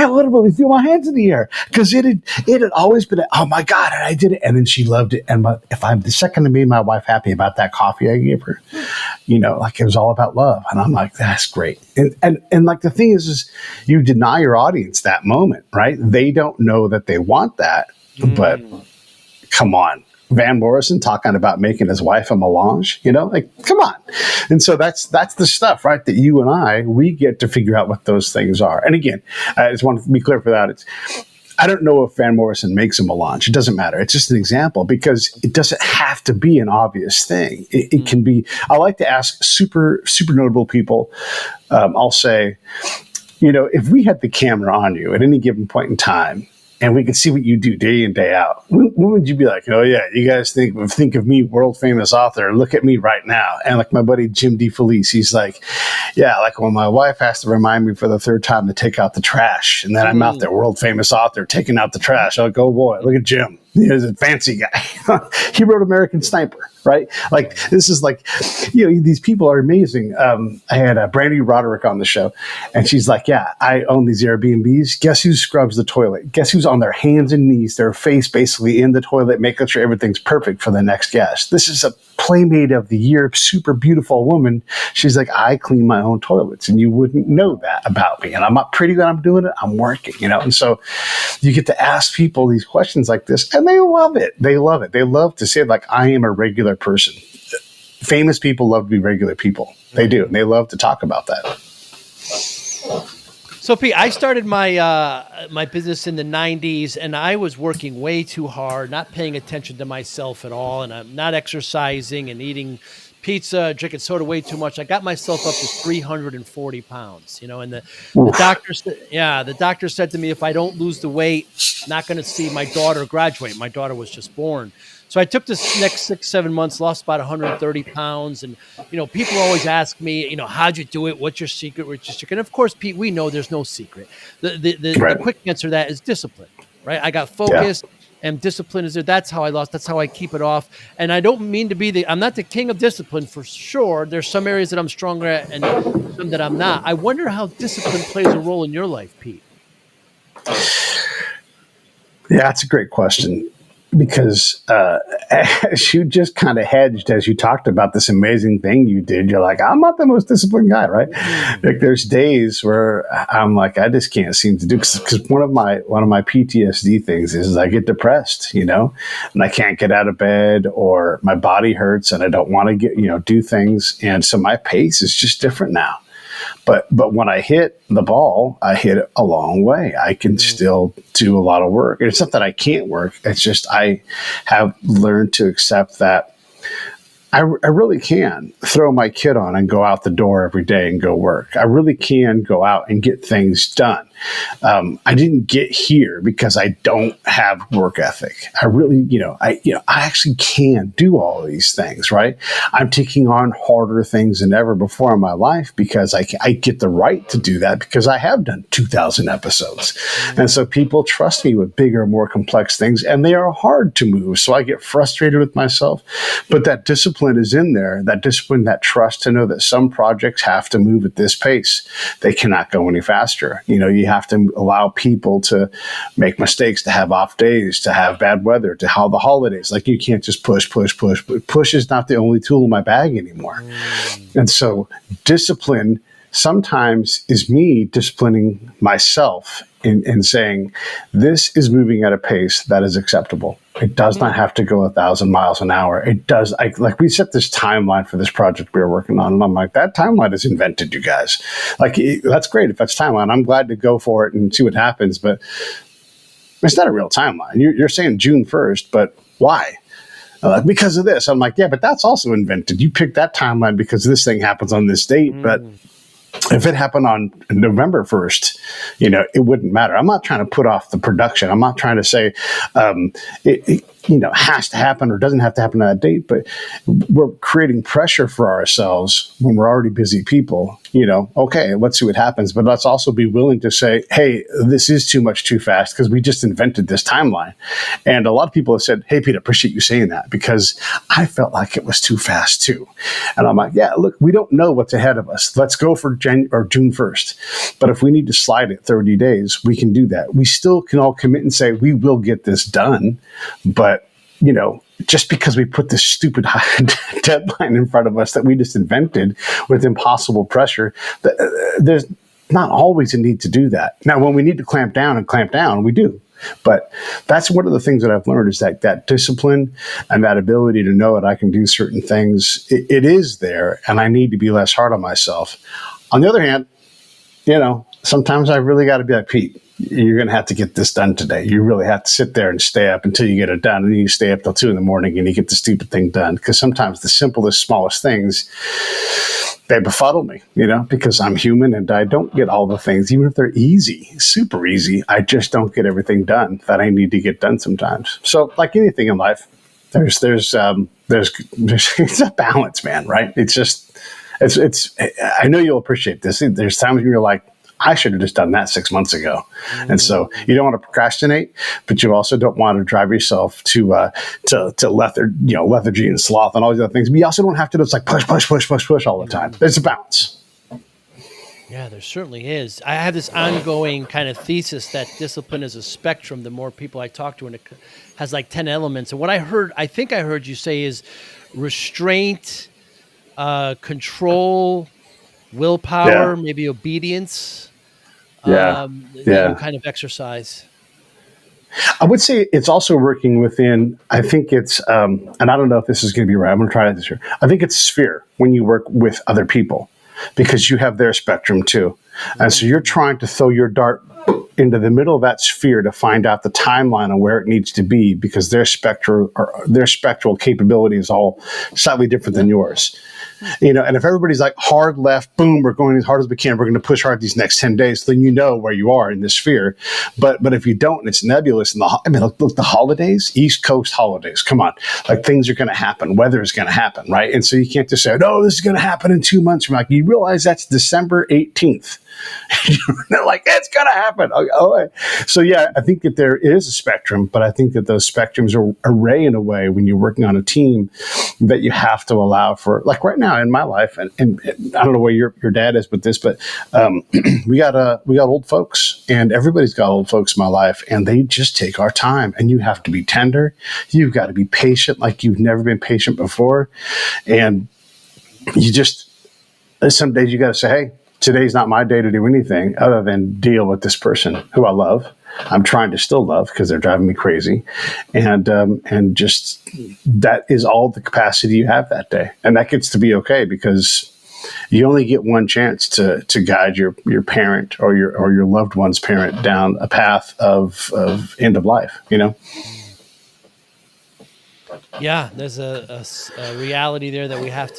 Speaker 2: literally threw my hands in the air because it had always been, oh my God, and I did it. And then she loved it. And if I'm the second to make my wife happy about that coffee I gave her, it was all about love. And I'm like, that's great. And like the thing is you deny your audience that moment, right? They don't know that they want that, but come on. Van Morrison talking about making his wife a melange, come on. And so that's the stuff, right? That you and we get to figure out what those things are. And again, I just want to be clear for that. I don't know if Van Morrison makes a melange. It doesn't matter. It's just an example because it doesn't have to be an obvious thing. It can be. I like to ask super notable people. I'll say, if we had the camera on you at any given point in time, and we could see what you do day in, day out, when would you be like, oh yeah, you guys think of me, world famous author, look at me right now. And like my buddy Jim DeFelice, he's like, yeah, like when my wife has to remind me for the third time to take out the trash, and then I'm out there, world famous author, taking out the trash. I'm like, oh boy, look at Jim. He's a fancy guy. He wrote American Sniper, right? Like, this is like, these people are amazing. I had Brandy Roderick on the show, and she's like, yeah, I own these Airbnbs. Guess who scrubs the toilet? Guess who's on their hands and knees, their face basically in the toilet, making sure everything's perfect for the next guest. This is a Playmate of the Year, super beautiful woman. She's like, I clean my own toilets, and you wouldn't know that about me. And I'm not pretty when I'm doing it. I'm working, And so you get to ask people these questions like this, and they love it. They love it. They love to say, like, I am a regular person. Famous people love to be regular people. They do. And they love to talk about that.
Speaker 1: So, Pete, I started my business in the 90s, and I was working way too hard, not paying attention to myself at all, and I'm not exercising and eating pizza, drinking soda way too much. I got myself up to 340 pounds, and the doctor said to me, if I don't lose the weight, I'm not going to see my daughter graduate. My daughter was just born. So I took this next 6-7 months, lost about 130 pounds. And, people always ask me, how'd you do it? What's your secret? And of course, Pete, we know there's no secret. The quick answer to that is discipline, right? I got focused. And discipline is there. That's how I lost. That's how I keep it off. And I don't mean to be I'm not the king of discipline for sure. There's some areas that I'm stronger at and some that I'm not. I wonder how discipline plays a role in your life, Pete.
Speaker 2: Yeah, that's a great question, because as you just kind of hedged as you talked about this amazing thing you did. You're like, I'm not the most disciplined guy, right? Like, there's days where I'm like, I just can't seem to do, because one of my PTSD things is I get depressed, and I can't get out of bed, or my body hurts and I don't want to do things, and so my pace is just different now. But when I hit the ball, I hit it a long way. I can still do a lot of work. It's not that I can't work. It's just I have learned to accept that I really can throw my kid on and go out the door every day and go work. I really can go out and get things done. I didn't get here because I don't have work ethic. I really, I actually can do all of these things, right? I'm taking on harder things than ever before in my life because I get the right to do that because I have done 2,000 episodes. And so people trust me with bigger, more complex things, and they are hard to move. So I get frustrated with myself, but that discipline is in there, that discipline, that trust to know that some projects have to move at this pace. They cannot go any faster. You have to allow people to make mistakes, to have off days, to have bad weather, to how the holidays. Like, you can't just push. Push is not the only tool in my bag anymore. And so discipline sometimes is me disciplining myself in saying, this is moving at a pace that is acceptable. It does not have to go 1,000 miles an hour. It does. Like, we set this timeline for this project we were working on, and I'm like, that timeline is invented, you guys. Like, that's great if that's timeline. I'm glad to go for it and see what happens, but it's not a real timeline. You're saying June 1st, but why? Because of this. I'm like, yeah, but that's also invented. You picked that timeline because this thing happens on this date, but if it happened on November 1st, it wouldn't matter. I'm not trying to put off the production. I'm not trying to say it has to happen or doesn't have to happen on that date, but we're creating pressure for ourselves when we're already busy people. Okay, let's see what happens. But let's also be willing to say, hey, this is too much too fast because we just invented this timeline. And a lot of people have said, hey, Pete, I appreciate you saying that because I felt like it was too fast too. And I'm like, yeah, look, we don't know what's ahead of us. Let's go for June 1st. But if we need to slide it 30 days, we can do that. We still can all commit and say, we will get this done. But just because we put this stupid deadline in front of us that we just invented with impossible pressure, there's not always a need to do that. Now, when we need to clamp down, we do. But that's one of the things that I've learned is that discipline and that ability to know that I can do certain things, it is there, and I need to be less hard on myself. On the other hand, sometimes I really got to be like, Pete, you're going to have to get this done today. You really have to sit there and stay up until you get it done. And then you stay up till 2 a.m. and you get the stupid thing done. Because sometimes the simplest, smallest things, they befuddle me, because I'm human and I don't get all the things, even if they're easy, super easy. I just don't get everything done that I need to get done sometimes. So like anything in life, there's it's a balance, man, right? It's I know you'll appreciate this. There's times when you're like, I should have just done that 6 months ago. And so you don't want to procrastinate, but you also don't want to drive yourself to lethargy and sloth and all these other things. But you also don't have to just like push all the time. There's a balance.
Speaker 1: Yeah, there certainly is. I have this ongoing kind of thesis that discipline is a spectrum. The more people I talk to, and it has like 10 elements. And what I think I heard you say is restraint, control, willpower, maybe obedience. You kind of exercise.
Speaker 2: I would say it's also working within, I think it's, and I don't know if this is going to be right. I'm going to try it this year. I think it's sphere when you work with other people because you have their spectrum too. And so you're trying to throw your dart into the middle of that sphere to find out the timeline on where it needs to be because their spectral capability is all slightly different than yours. And if everybody's like hard left, boom, we're going as hard as we can. We're going to push hard these next 10 days. Then you know where you are in this sphere. But if you don't, and it's nebulous. Look, the holidays, East Coast holidays, come on. Like things are going to happen. Weather is going to happen, right? And so you can't just say, no, this is going to happen in 2 months from now. You realize that's December 18th. They're like, it's going to happen. Oh. So, yeah, I think that there is a spectrum, but I think that those spectrums are array in a way when you're working on a team that you have to allow for, like right now in my life, and I don't know where your dad is with this, but we got old folks, and everybody's got old folks in my life, and they just take our time, and you have to be tender. You've got to be patient like you've never been patient before. And you just, some days you got to say, hey, today's not my day to do anything other than deal with this person who I love. I'm trying to still love because they're driving me crazy. And just that is all the capacity you have that day. And that gets to be okay, because you only get one chance to guide your parent or your loved one's parent down a path of end of life, you know?
Speaker 1: Yeah, there's a reality there that we have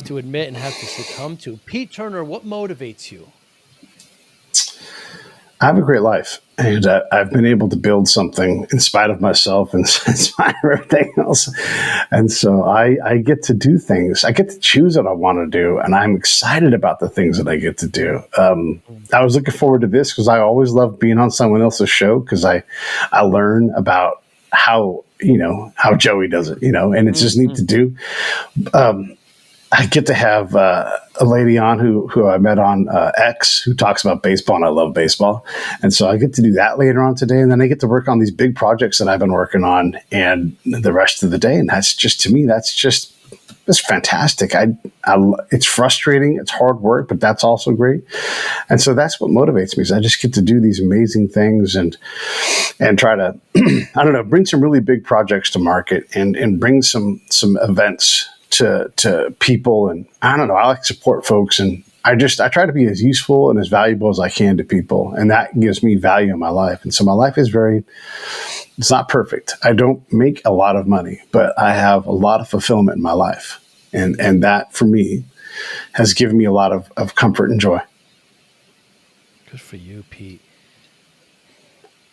Speaker 1: to admit and have to succumb to. Pete Turner, what motivates you?
Speaker 2: I have a great life, and I've been able to build something in spite of myself and in spite of everything else. And so I get to do things. I get to choose what I want to do, and I'm excited about the things that I get to do. I was looking forward to this because I always love being on someone else's show, because I learn about how Joey does it, and it's just neat to do. I get to have a lady on who I met on X, who talks about baseball, and I love baseball. And so I get to do that later on today. And then I get to work on these big projects that I've been working on and the rest of the day. And that's just, to me, it's fantastic. It's frustrating. It's hard work, but that's also great. And so that's what motivates me, is I just get to do these amazing things and try to, I don't know, bring some really big projects to market and bring some events to people. And I don't know, I like to support folks, and I try to be as useful and as valuable as I can to people. And that gives me value in my life. And so my life is it's not perfect. I don't make a lot of money, but I have a lot of fulfillment in my life. And that for me has given me a lot of comfort and joy.
Speaker 1: Good for you, Pete.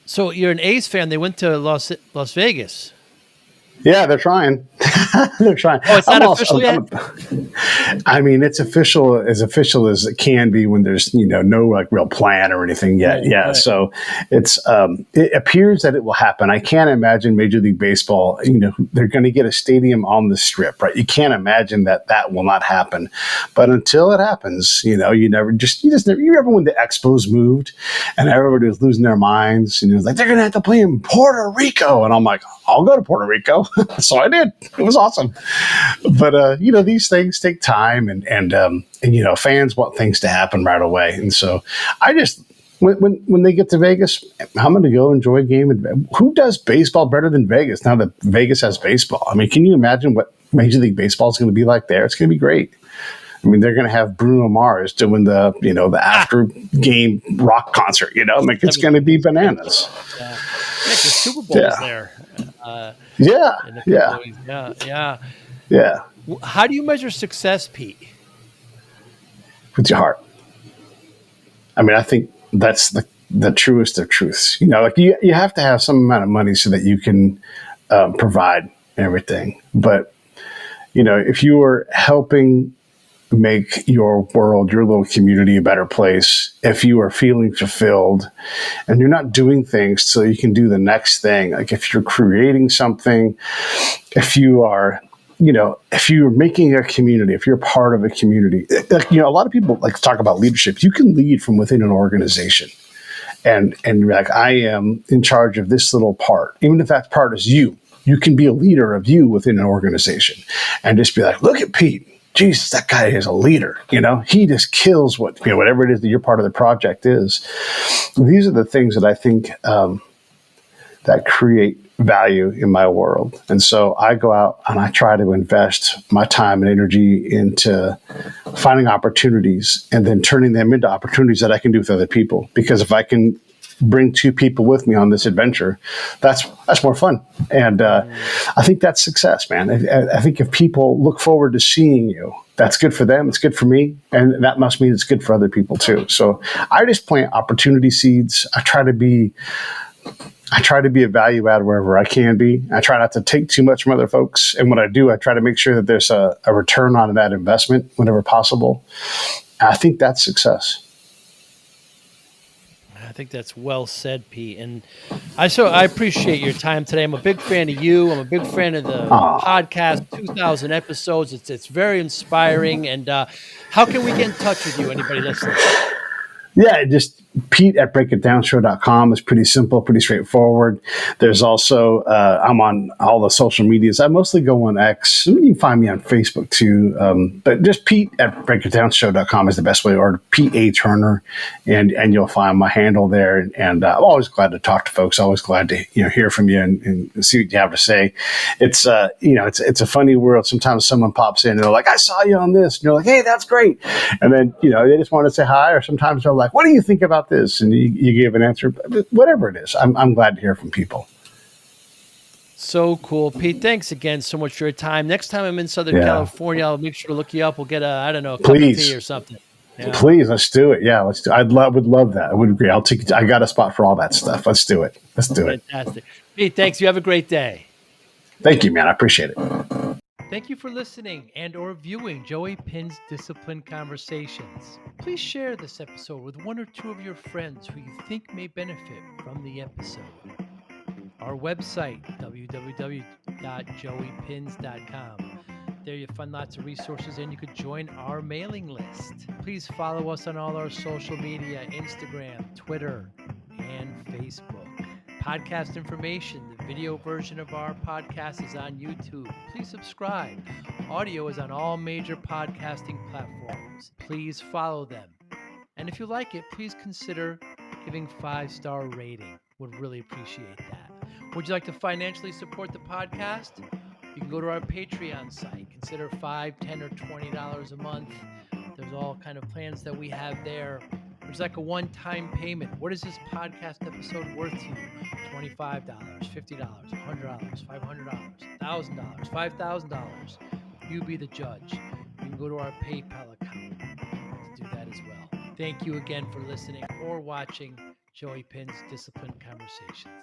Speaker 1: So you're an A's fan. They went to Las Vegas.
Speaker 2: Yeah, they're trying. They're trying.
Speaker 1: Oh, it's not official yet?
Speaker 2: I mean, it's official as it can be when there's, no like real plan or anything yet. Yeah. Right. So it appears that it will happen. I can't imagine Major League Baseball, they're going to get a stadium on the Strip, right? You can't imagine that will not happen. But until it happens, you remember when the Expos moved and everybody was losing their minds, and it was like, they're going to have to play in Puerto Rico. And I'm like, I'll go to Puerto Rico. So I did. It was awesome. But, these things take time and fans want things to happen right away. And so I just, when they get to Vegas, I'm going to go enjoy a game. Who does baseball better than Vegas now that Vegas has baseball? I mean, can you imagine what Major League Baseball is going to be like there? It's going to be great. I mean, they're going to have Bruno Mars doing the after game rock concert, it's going to be bananas.
Speaker 1: Yeah, the Super Bowl is there.
Speaker 2: Yeah.
Speaker 1: How do you measure success, Pete?
Speaker 2: With your heart. I mean, I think that's the truest of truths. You have to have some amount of money so that you can provide everything. But, if you are helping make your world, your little community a better place, if you are feeling fulfilled and you're not doing things so you can do the next thing, like if you're creating something, if you are, if you're making a community, if you're part of a community, a lot of people like to talk about leadership. You can lead from within an organization. And you're like, I am in charge of this little part. Even if that part is you can be a leader of you within an organization and just be like, look at Pete. Jesus, that guy is a leader. He just kills whatever it is that your part of the project is. These are the things that I think that create value in my world. And so I go out and I try to invest my time and energy into finding opportunities and then turning them into opportunities that I can do with other people. Because if I can bring two people with me on this adventure, that's more fun. And I think that's success, man. I think if people look forward to seeing you, that's good for them. It's good for me. And that must mean it's good for other people too. So I just plant opportunity seeds. I try to be a value add wherever I can be. I try not to take too much from other folks. And when I do, I try to make sure that there's a return on that investment whenever possible. I think that's success.
Speaker 1: think that's well said, Pete. And I appreciate your time today. I'm a big fan of you. I'm a big fan of the
Speaker 2: Ah,
Speaker 1: podcast, 2,000 episodes. It's very inspiring. And how can we get in touch with you? Anybody listening?
Speaker 2: yeah, just Pete at breakitdownshow.com is pretty simple, pretty straightforward. There's also, I'm on all the social medias. I mostly go on X. You can find me on Facebook too. But just Pete at breakitdownshow.com is the best way, or P.A. Turner, and you'll find my handle there. And I'm always glad to talk to folks. Always glad to hear from you and see what you have to say. It's it's a funny world. Sometimes someone pops in and they're like, I saw you on this. And you're like, hey, that's great. And then, they just want to say hi, or sometimes they're like, what do you think about this? And you give an answer, whatever it is. I'm glad to hear from people.
Speaker 1: So cool. Pete, thanks again so much for your time. Next time I'm in Southern California, I'll make sure to look you up. We'll get a cup of tea or something.
Speaker 2: Yeah. Please, let's do it. Yeah, let's do it. Would love that. I would agree. I got a spot for all that stuff. Let's do it.
Speaker 1: Fantastic. Pete, thanks. You have a great day.
Speaker 2: Thank you, man. I appreciate it.
Speaker 1: Thank you for listening and or viewing Joey Pinz Disciple Conversations. Please share this episode with one or two of your friends who you think may benefit from the episode. Our website, www.joeypinz.com. There you'll find lots of resources and you could join our mailing list. Please follow us on all our social media, Instagram, Twitter, and Facebook. Podcast information, the video version of our podcast is on YouTube. Please subscribe. Audio is on all major podcasting platforms. Please follow them. And if you like it, please consider giving 5-star rating. Would really appreciate that. Would you like to financially support the podcast? You can go to our Patreon site. Consider $5, $10, or $20 a month. There's all kind of plans that we have there. There's like a one-time payment. What is this podcast episode worth to you? $25, $50, $100, $500, $1,000, $5,000. You be the judge. You can go to our PayPal account to do that as well. Thank you again for listening or watching Joey Pinz Disciple Conversations.